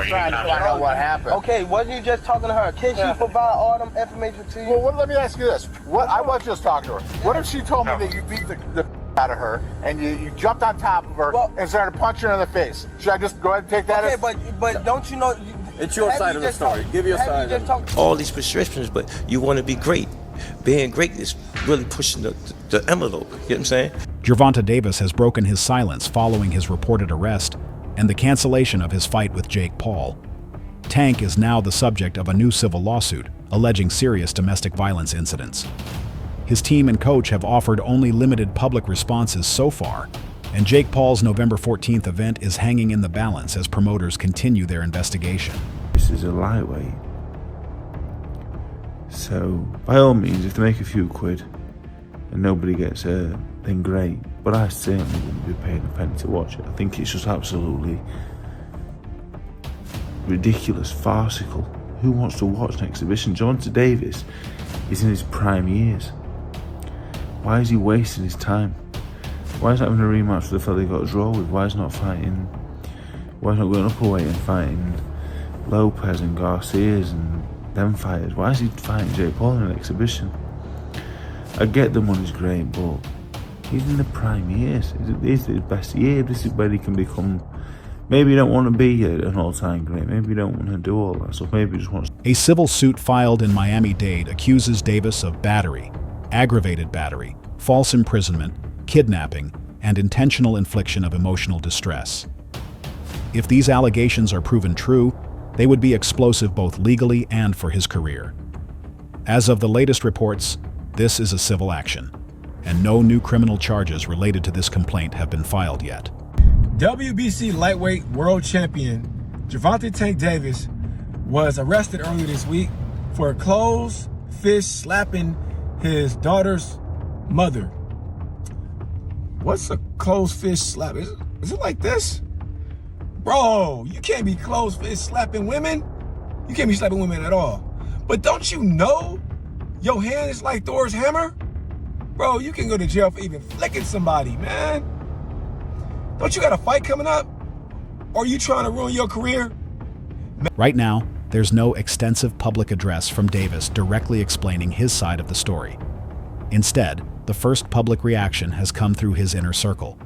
trying to find out what happened. Okay, wasn't you just talking to her? Can she provide all them information to you? Well, let me ask you this. I was just talking to her. What if she told me that you beat the out of her and you jumped on top of her and started punching her in the face? Should I just go ahead and take that as... but don't you know... It's your side of the story. Give your side. All these prescriptions, but you want to be great. Being great is really pushing the envelope. You know what I'm saying? Gervonta Davis has broken his silence following his reported arrest and the cancellation of his fight with Jake Paul. Tank is now the subject of a new civil lawsuit alleging serious domestic violence incidents. His team and coach have offered only limited public responses so far, and Jake Paul's November 14th event is hanging in the balance as promoters continue their investigation. This is a lightweight. So, by all means, if they make a few quid and nobody gets hurt, then great. But I certainly wouldn't be paying a penny to watch it. I think it's just absolutely ridiculous, farcical. Who wants to watch an exhibition? Gervonta Davis is in his prime years. Why is he wasting his time? Why is he having a rematch with the fella he got a draw with? Why is he not fighting? Why is he not going up a weight and fighting Lopez and Garcia's and them fighters? Why is he fighting Jake Paul in an exhibition? I get the money's great, but he's in the prime years. This is his best year. This is where he can become... Maybe you don't want to be an all-time great. Maybe you don't want to do all that stuff. Maybe you just want to... A civil suit filed in Miami-Dade accuses Davis of battery, aggravated battery, false imprisonment, kidnapping, and intentional infliction of emotional distress. If these allegations are proven true, they would be explosive both legally and for his career. As of the latest reports, this is a civil action, and no new criminal charges related to this complaint have been filed yet. WBC lightweight world champion Gervonta Tank Davis was arrested earlier this week for closed fist slapping his daughter's mother. What's a closed fist slap? Is it like this? Bro, you can't be closed fist slapping women. You can't be slapping women at all. But don't you know your hand is like Thor's hammer? Bro, you can go to jail for even flicking somebody, man. Don't you got a fight coming up? Or are you trying to ruin your career? Right now, there's no extensive public address from Davis directly explaining his side of the story. Instead, the first public reaction has come through his inner circle.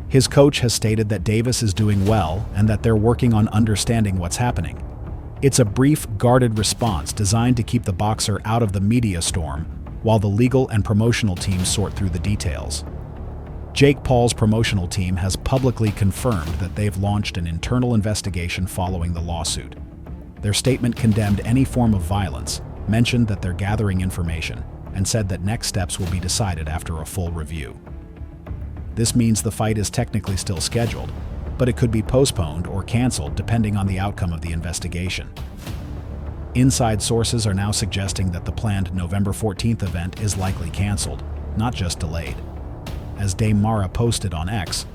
His coach has stated that Davis is doing well and that they're working on understanding what's happening. It's a brief, guarded response designed to keep the boxer out of the media storm while the legal and promotional teams sort through the details. Jake Paul's promotional team has publicly confirmed that they've launched an internal investigation following the lawsuit. Their statement condemned any form of violence, mentioned that they're gathering information, and said that next steps will be decided after a full review. This means the fight is technically still scheduled, but it could be postponed or canceled depending on the outcome of the investigation. Inside sources are now suggesting that the planned November 14th event is likely canceled, not just delayed. As Dame Mara posted on X,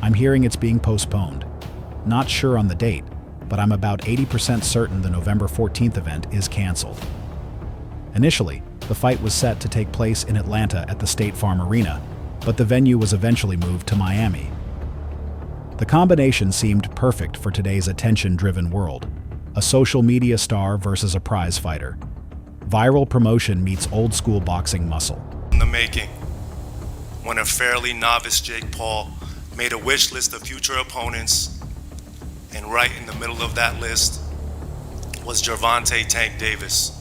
"I'm hearing it's being postponed. Not sure on the date, but I'm about 80% certain the November 14th event is canceled." Initially, the fight was set to take place in Atlanta at the State Farm Arena, but the venue was eventually moved to Miami. The combination seemed perfect for today's attention-driven world. A social media star versus a prize fighter. Viral promotion meets old-school boxing muscle. In the making, when a fairly novice Jake Paul made a wish list of future opponents, and right in the middle of that list was Gervonta Tank Davis.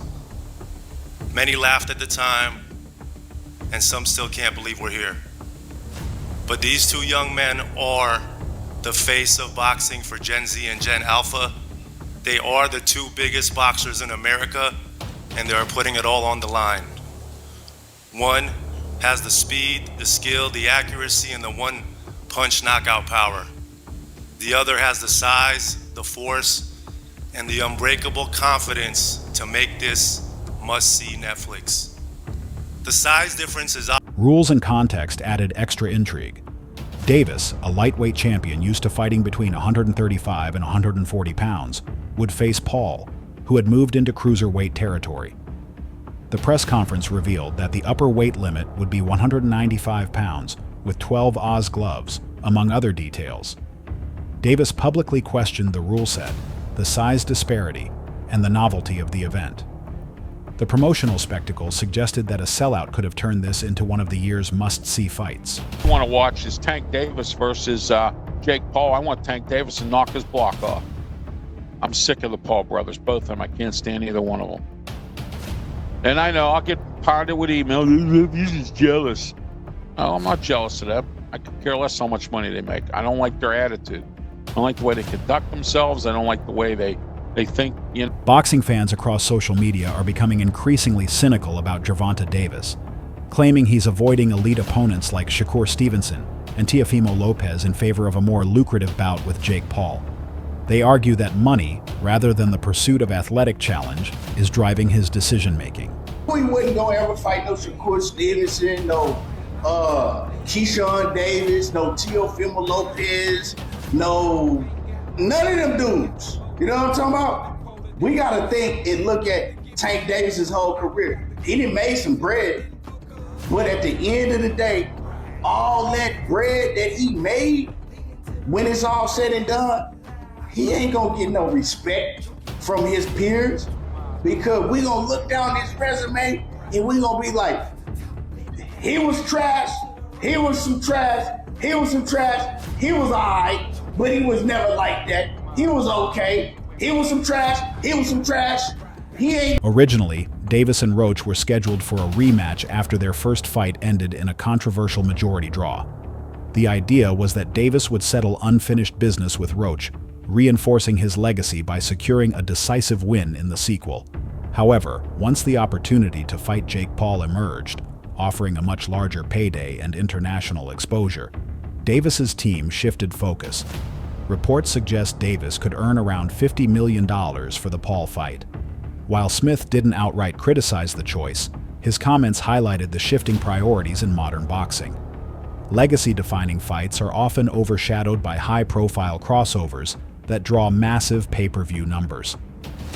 Many laughed at the time, and some still can't believe we're here. But these two young men are the face of boxing for Gen Z and Gen Alpha. They are the two biggest boxers in America, and they are putting it all on the line. One has the speed, the skill, the accuracy, and the one-punch knockout power. The other has the size, the force, and the unbreakable confidence to make this must-see Netflix. The size difference is obvious. Rules and context added extra intrigue. Davis, a lightweight champion used to fighting between 135 and 140 pounds, would face Paul, who had moved into cruiserweight territory. The press conference revealed that the upper weight limit would be 195 pounds, with 12 Oz gloves, among other details. Davis publicly questioned the rule set, the size disparity, and the novelty of the event. The promotional spectacle suggested that a sellout could have turned this into one of the year's must-see fights. I want to watch is Tank Davis versus Jake Paul. I want Tank Davis to knock his block off. I'm sick of the Paul brothers, both of them. I can't stand either one of them. And I know I'll get pounded with emails. He's just jealous. No, I'm not jealous of them. I could care less how much money they make. I don't like their attitude. I don't like the way they conduct themselves. I don't like the way they think. You know. Boxing fans across social media are becoming increasingly cynical about Gervonta Davis, claiming he's avoiding elite opponents like Shakur Stevenson and Teofimo Lopez in favor of a more lucrative bout with Jake Paul. They argue that money, rather than the pursuit of athletic challenge, is driving his decision-making. We wouldn't go ever fight no Shakur Stevenson, no Keyshawn Davis, no Teofimo Lopez, no none of them dudes. You know what I'm talking about? We gotta think and look at Tank Davis's whole career. He done made some bread, but at the end of the day, all that bread that he made, when it's all said and done, he ain't gonna get no respect from his peers, because we gonna look down his resume and we gonna be like, he was trash, he was some trash, he was some trash, he was alright, but he was never like that. He was okay, he was some trash, he was some trash, he ain't. Originally, Davis and Roach were scheduled for a rematch after their first fight ended in a controversial majority draw. The idea was that Davis would settle unfinished business with Roach, reinforcing his legacy by securing a decisive win in the sequel. However, once the opportunity to fight Jake Paul emerged, offering a much larger payday and international exposure, Davis's team shifted focus. Reports suggest Davis could earn around $50 million for the Paul fight. While Smith didn't outright criticize the choice, his comments highlighted the shifting priorities in modern boxing. Legacy-defining fights are often overshadowed by high-profile crossovers that draw massive pay-per-view numbers.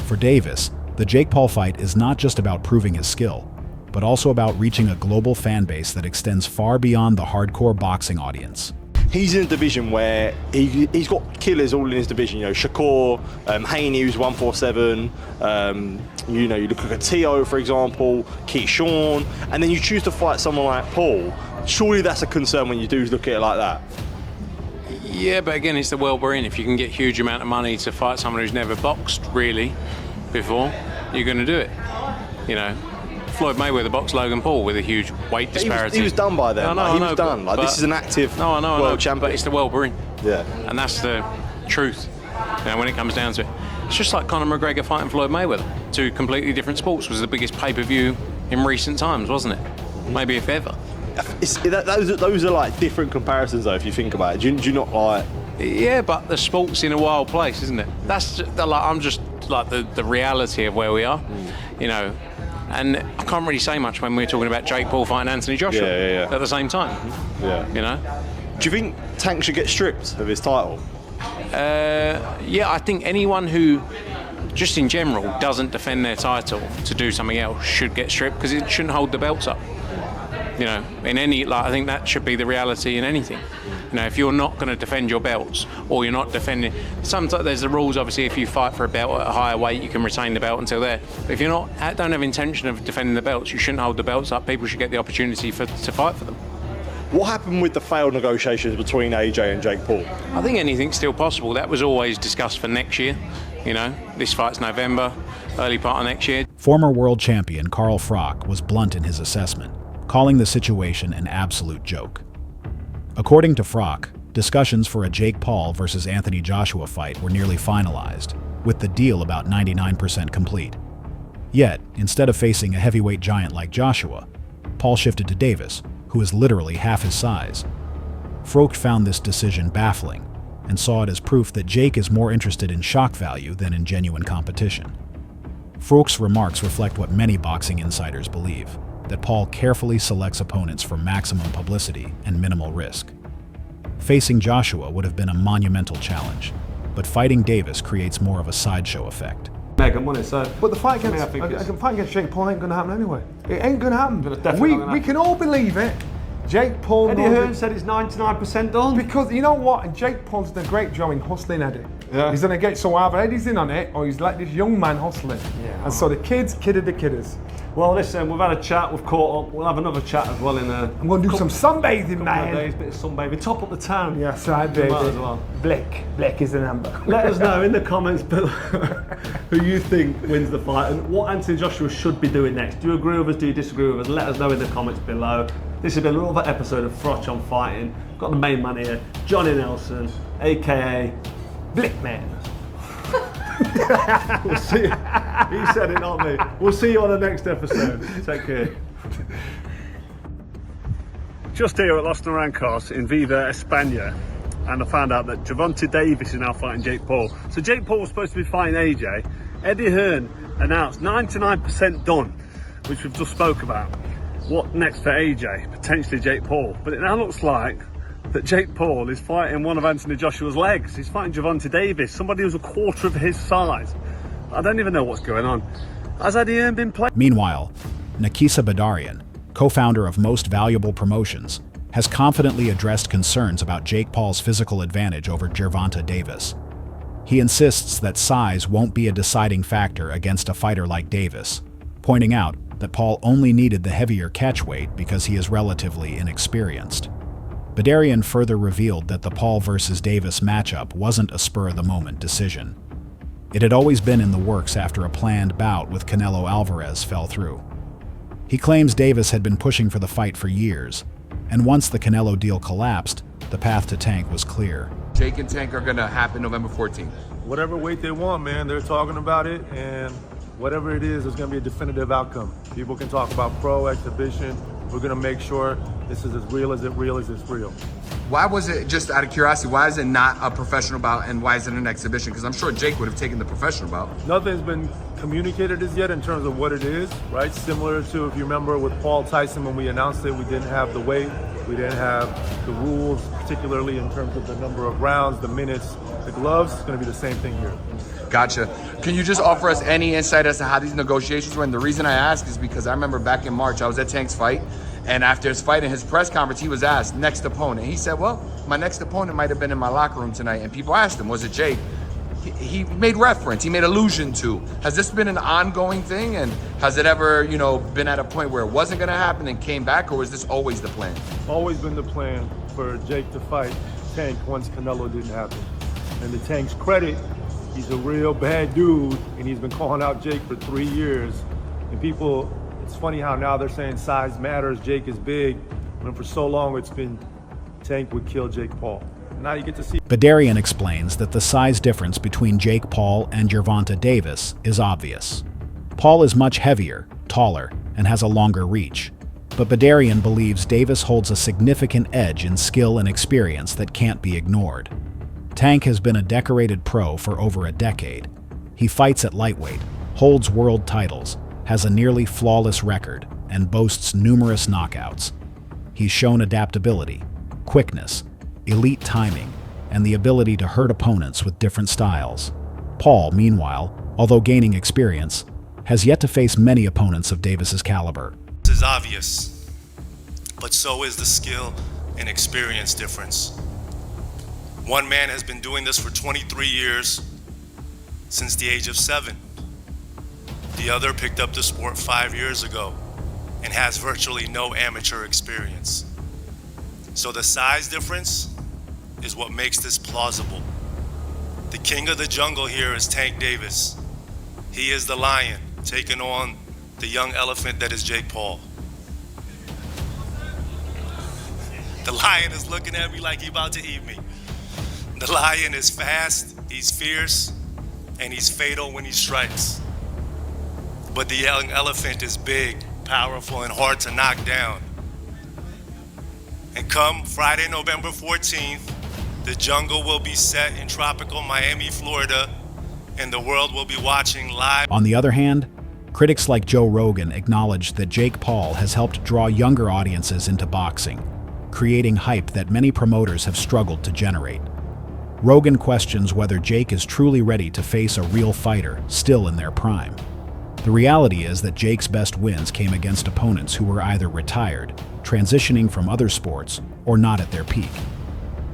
For Davis, the Jake Paul fight is not just about proving his skill, but also about reaching a global fan base that extends far beyond the hardcore boxing audience. He's in a division where he's got killers all in his division. You know, Shakur, Haney, who's 147. You know, you look at Teo, for example, Keyshawn, and then you choose to fight someone like Paul. Surely that's a concern when you do look at it like that. Yeah, but again, it's the world we're in. If you can get a huge amount of money to fight someone who's never boxed really before, you're going to do it. You know, Floyd Mayweather boxed Logan Paul with a huge weight disparity. He was done by then. He was done. Like, this is an active world champion. But it's the world we're in. Yeah. And that's the truth. You know, when it comes down to it, it's just like Conor McGregor fighting Floyd Mayweather. Two completely different sports. Was the biggest pay-per-view in recent times, wasn't it? Maybe if ever. Those are like different comparisons, though. If you think about it, do you not like? Yeah, but the sport's in a wild place, isn't it? That's just, I'm just like the reality of where we are, you know. And I can't really say much when we're talking about Jake Paul fighting Anthony Joshua at the same time. Yeah. You know. Do you think Tank should get stripped of his title? Yeah, I think anyone who, just in general, doesn't defend their title to do something else should get stripped, because it shouldn't hold the belts up. You know, in any, like, I think that should be the reality in anything. You know, if you're not going to defend your belts, or you're not defending, sometimes there's the rules. Obviously, if you fight for a belt at a higher weight, you can retain the belt until there. But if you're not, don't have intention of defending the belts, you shouldn't hold the belts up. People should get the opportunity to fight for them. What happened with the failed negotiations between AJ and Jake Paul? I think anything's still possible. That was always discussed for next year. You know, this fight's November, early part of next year. Former world champion Carl Froch was blunt in his assessment, calling the situation an absolute joke. According to Froch, discussions for a Jake Paul versus Anthony Joshua fight were nearly finalized, with the deal about 99% complete. Yet, instead of facing a heavyweight giant like Joshua, Paul shifted to Davis, who is literally half his size. Froch found this decision baffling and saw it as proof that Jake is more interested in shock value than in genuine competition. Froch's remarks reflect what many boxing insiders believe, that Paul carefully selects opponents for maximum publicity and minimal risk. Facing Joshua would have been a monumental challenge, but fighting Davis creates more of a sideshow effect. Meg, I'm on it, so. But the fight against Jake Paul ain't going to happen anyway. It ain't going to happen. We can all believe it. Jake Paul. Eddie Hearn said it's 99% done. Because you know what? Jake Paul's done a great job in hustling Eddie. Yeah. He's going to get, so either Eddie's in on it, or he's like this young man hustling. Yeah. And so the kids kidded the kidders. Well, listen, we've had a chat, we've caught up, we'll have another chat as well in a... I'm going to do some sunbathing, man. Days, bit of sunbathing, top up the town. Yes, right, baby. As well. Black is the number. Let us know in the comments below who you think wins the fight and what Anthony Joshua should be doing next. Do you agree with us, do you disagree with us? Let us know in the comments below. This has been another episode of Froch on Fighting. We've got the main man here, Johnny Nelson, aka Blick Man. We'll see. He said it, not me. We'll see you on the next episode. Take care. Just here at Los Naranjos in Viva, España, and I found out that Gervonta Davis is now fighting Jake Paul. So Jake Paul was supposed to be fighting AJ. Eddie Hearn announced 99% done, which we've just spoke about. What next for AJ? Potentially Jake Paul. But it now looks like that Jake Paul is fighting one of Anthony Joshua's legs. He's fighting Gervonta Davis, somebody who's a quarter of his size. I don't even know what's going on. Has Eddie Hearn been playing? Meanwhile, Nakisa Badarian, co-founder of Most Valuable Promotions, has confidently addressed concerns about Jake Paul's physical advantage over Gervonta Davis. He insists that size won't be a deciding factor against a fighter like Davis, pointing out that Paul only needed the heavier catch weight because he is relatively inexperienced. Badarian further revealed that the Paul versus Davis matchup wasn't a spur-of-the-moment decision. It had always been in the works after a planned bout with Canelo Alvarez fell through. He claims Davis had been pushing for the fight for years, and once the Canelo deal collapsed, the path to Tank was clear. Jake and Tank are going to happen November 14th. Whatever weight they want, man, they're talking about it, and whatever it is, there's going to be a definitive outcome. People can talk about pro, exhibition. We're going to make sure this is as real as it's real. Why was it, just out of curiosity, why is it not a professional bout and why is it an exhibition? Because I'm sure Jake would have taken the professional bout. Nothing's been communicated as yet in terms of what it is, right? Similar to, if you remember with Paul Tyson, when we announced it, we didn't have the weight, we didn't have the rules, particularly in terms of the number of rounds, the minutes, the gloves. It's going to be the same thing here. Gotcha. Can you just offer us any insight as to how these negotiations went? The reason I ask is because I remember back in March, I was at Tank's fight, and after his fight in his press conference, he was asked, next opponent. He said, well, my next opponent might have been in my locker room tonight. And people asked him, was it Jake? He made reference, he made allusion to. Has this been an ongoing thing? And has it ever, been at a point where it wasn't gonna happen and came back, or was this always the plan? Always been the plan for Jake to fight Tank once Canelo didn't happen. And to Tank's credit, he's a real bad dude, and he's been calling out Jake for 3 years. And people, it's funny how now they're saying size matters, Jake is big, when for so long it's been Tank would kill Jake Paul. Now you get to see. Badarian explains that the size difference between Jake Paul and Gervonta Davis is obvious. Paul is much heavier, taller, and has a longer reach. But Badarian believes Davis holds a significant edge in skill and experience that can't be ignored. Tank has been a decorated pro for over a decade. He fights at lightweight, holds world titles, has a nearly flawless record, and boasts numerous knockouts. He's shown adaptability, quickness, elite timing, and the ability to hurt opponents with different styles. Paul, meanwhile, although gaining experience, has yet to face many opponents of Davis's caliber. This is obvious, but so is the skill and experience difference. One man has been doing this for 23 years, since the age of 7. The other picked up the sport 5 years ago and has virtually no amateur experience. So the size difference is what makes this plausible. The king of the jungle here is Tank Davis. He is the lion taking on the young elephant that is Jake Paul. The lion is looking at me like he's about to eat me. The lion is fast, he's fierce, and he's fatal when he strikes. But the young elephant is big, powerful, and hard to knock down. And come Friday, November 14th, the jungle will be set in tropical Miami, Florida, and the world will be watching live. On the other hand, critics like Joe Rogan acknowledged that Jake Paul has helped draw younger audiences into boxing, creating hype that many promoters have struggled to generate. Rogan questions whether Jake is truly ready to face a real fighter still in their prime. The reality is that Jake's best wins came against opponents who were either retired, transitioning from other sports, or not at their peak.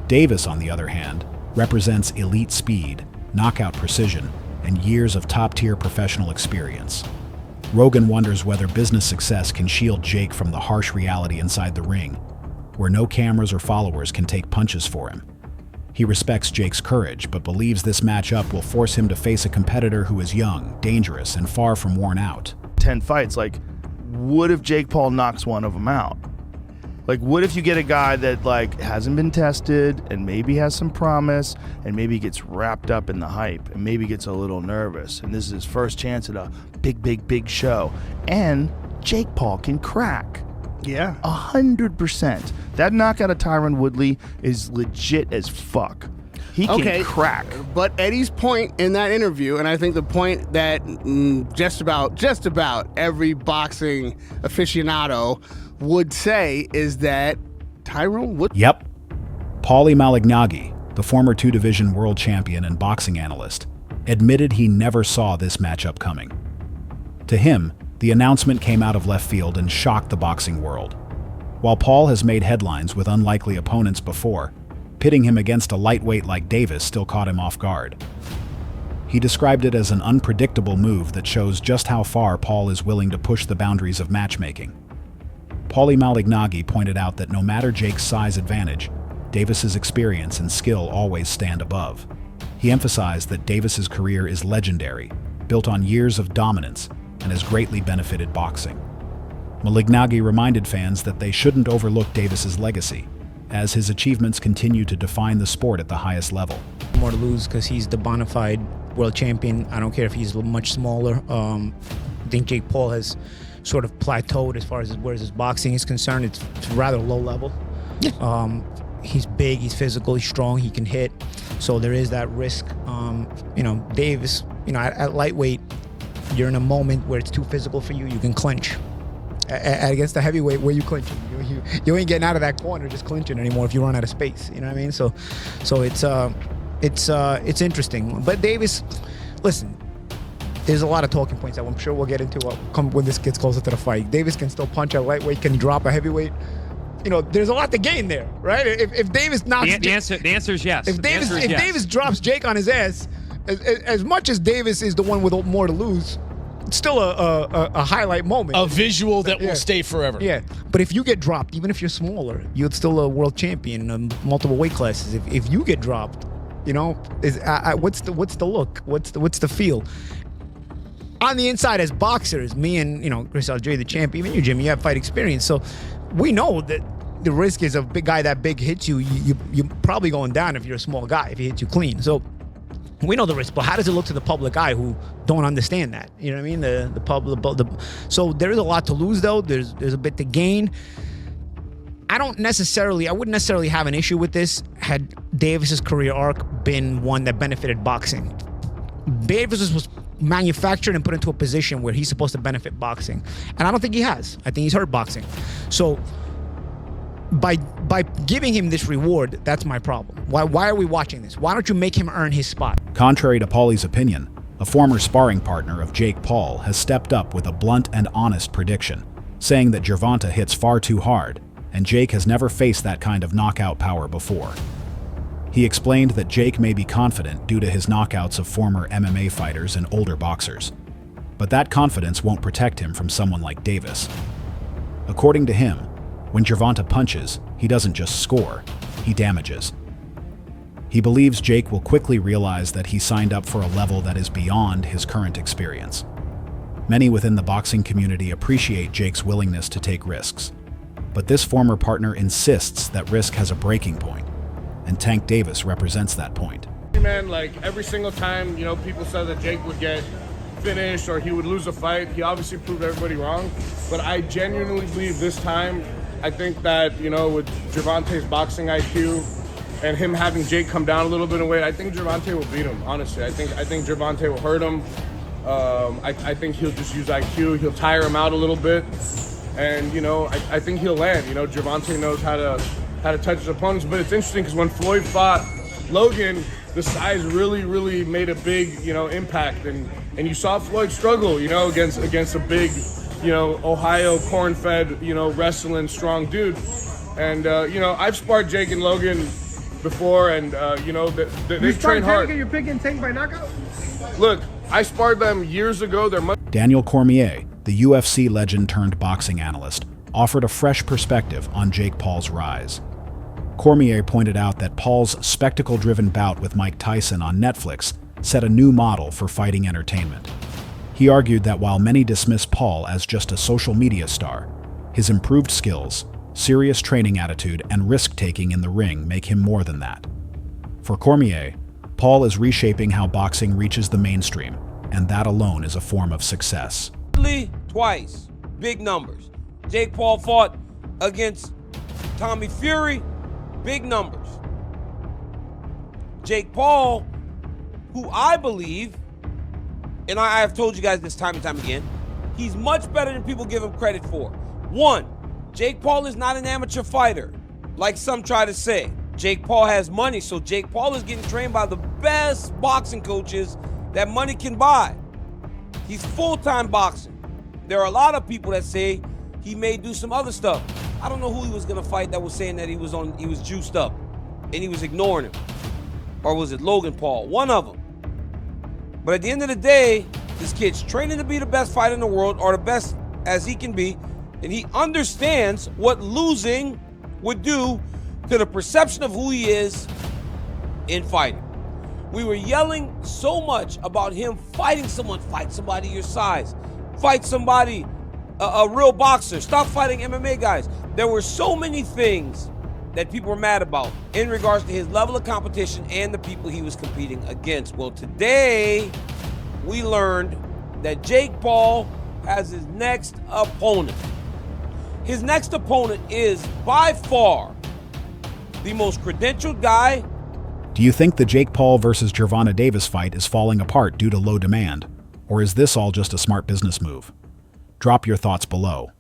Davis, on the other hand, represents elite speed, knockout precision, and years of top-tier professional experience. Rogan wonders whether business success can shield Jake from the harsh reality inside the ring, where no cameras or followers can take punches for him. He respects Jake's courage, but believes this matchup will force him to face a competitor who is young, dangerous, and far from worn out. 10 fights, like, what if Jake Paul knocks one of them out? Like, what if you get a guy that, like, hasn't been tested and maybe has some promise and maybe gets wrapped up in the hype and maybe gets a little nervous, and this is his first chance at a big show, and Jake Paul can crack. Yeah. 100%. That knockout of Tyron Woodley is legit as fuck. He can crack. But Eddie's point in that interview, and I think the point that just about every boxing aficionado would say, is that Tyron Woodley. Yep. Paulie Malignaggi, the former two-division world champion and boxing analyst, admitted he never saw this matchup coming. To him, the announcement came out of left field and shocked the boxing world. While Paul has made headlines with unlikely opponents before, pitting him against a lightweight like Davis still caught him off guard. He described it as an unpredictable move that shows just how far Paul is willing to push the boundaries of matchmaking. Paulie Malignaggi pointed out that no matter Jake's size advantage, Davis's experience and skill always stand above. He emphasized that Davis's career is legendary, built on years of dominance, and has greatly benefited boxing. Malignaggi reminded fans that they shouldn't overlook Davis's legacy, as his achievements continue to define the sport at the highest level. More to lose because he's the bona fide world champion. I don't care if he's much smaller. I think Jake Paul has sort of plateaued as far as where his boxing is concerned. It's rather low level. Yeah. He's big, he's physical, he's strong, he can hit. So there is that risk. Davis, at lightweight, you're in a moment where it's too physical for you, you can clinch. Against the heavyweight, where you clinching? You ain't getting out of that corner just clinching anymore if you run out of space. You know what I mean? So it's interesting. But Davis, listen, there's a lot of talking points that I'm sure we'll get into when this gets closer to the fight. Davis can still punch at lightweight, can drop a heavyweight. There's a lot to gain there, right? If Davis knocks the answer is yes. If Davis drops Jake on his ass, as much as Davis is the one with more to lose, it's still a highlight moment. A visual that will stay forever. Yeah, but if you get dropped, even if you're smaller, you're still a world champion in multiple weight classes. If you get dropped, what's the look? What's the feel? On the inside, as boxers, me and Chris Algieri, the champ, even you, Jim, you have fight experience, so we know that the risk is a big guy that big hits you. You're probably going down if you're a small guy, if he hits you clean. So we know the risk, but how does it look to the public eye who don't understand that? You know what I mean? The public. So there is a lot to lose, though. There's a bit to gain. I wouldn't necessarily have an issue with this had Davis's career arc been one that benefited boxing. Davis was manufactured and put into a position where he's supposed to benefit boxing, and I don't think he has. I think he's hurt boxing. So by giving him this reward, that's my problem. Why are we watching this? Why don't you make him earn his spot? Contrary to Paulie's opinion, a former sparring partner of Jake Paul has stepped up with a blunt and honest prediction, saying that Gervonta hits far too hard, and Jake has never faced that kind of knockout power before. He explained that Jake may be confident due to his knockouts of former MMA fighters and older boxers, but that confidence won't protect him from someone like Davis. According to him, when Gervonta punches, he doesn't just score, he damages. He believes Jake will quickly realize that he signed up for a level that is beyond his current experience. Many within the boxing community appreciate Jake's willingness to take risks, but this former partner insists that risk has a breaking point, and Tank Davis represents that point. Man, like every single time, people said that Jake would get finished or he would lose a fight, he obviously proved everybody wrong. But I genuinely believe this time, I think that, with Gervonta's boxing IQ and him having Jake come down a little bit in weight, I think Gervonta will beat him, honestly. I think Gervonta will hurt him. I think he'll just use IQ. He'll tire him out a little bit. And, I think he'll land. Gervonta knows how to touch his opponents. But it's interesting because when Floyd fought Logan, the size really made a big, impact. And you saw Floyd struggle, against a big, Ohio corn-fed, wrestling strong dude. And, I've sparred Jake and Logan before, and you know they train hard. You're picking Tank by knockout? Look, I sparred them years ago. They're much. Daniel Cormier, the UFC legend turned boxing analyst, offered a fresh perspective on Jake Paul's rise. Cormier pointed out that Paul's spectacle-driven bout with Mike Tyson on Netflix set a new model for fighting entertainment. He argued that while many dismiss Paul as just a social media star, his improved skills, serious training attitude, and risk-taking in the ring make him more than that. For Cormier, Paul is reshaping how boxing reaches the mainstream, and that alone is a form of success. Twice, big numbers. Jake Paul fought against Tommy Fury, big numbers. Jake Paul, who I believe, and I have told you guys this time and time again, he's much better than people give him credit for. One, Jake Paul is not an amateur fighter, like some try to say. Jake Paul has money, so Jake Paul is getting trained by the best boxing coaches that money can buy. He's full-time boxing. There are a lot of people that say he may do some other stuff. I don't know who he was gonna fight that was saying that he was juiced up and he was ignoring him. Or was it Logan Paul? One of them. But at the end of the day, this kid's training to be the best fighter in the world, or the best as he can be, and he understands what losing would do to the perception of who he is in fighting. We were yelling so much about him fighting someone. Fight somebody your size. Fight somebody, a real boxer. Stop fighting MMA guys. There were so many things that people were mad about in regards to his level of competition and the people he was competing against. Well, today we learned that Jake Paul has his next opponent. His next opponent is by far the most credentialed guy. Do you think the Jake Paul versus Gervonta Davis fight is falling apart due to low demand? Or is this all just a smart business move? Drop your thoughts below.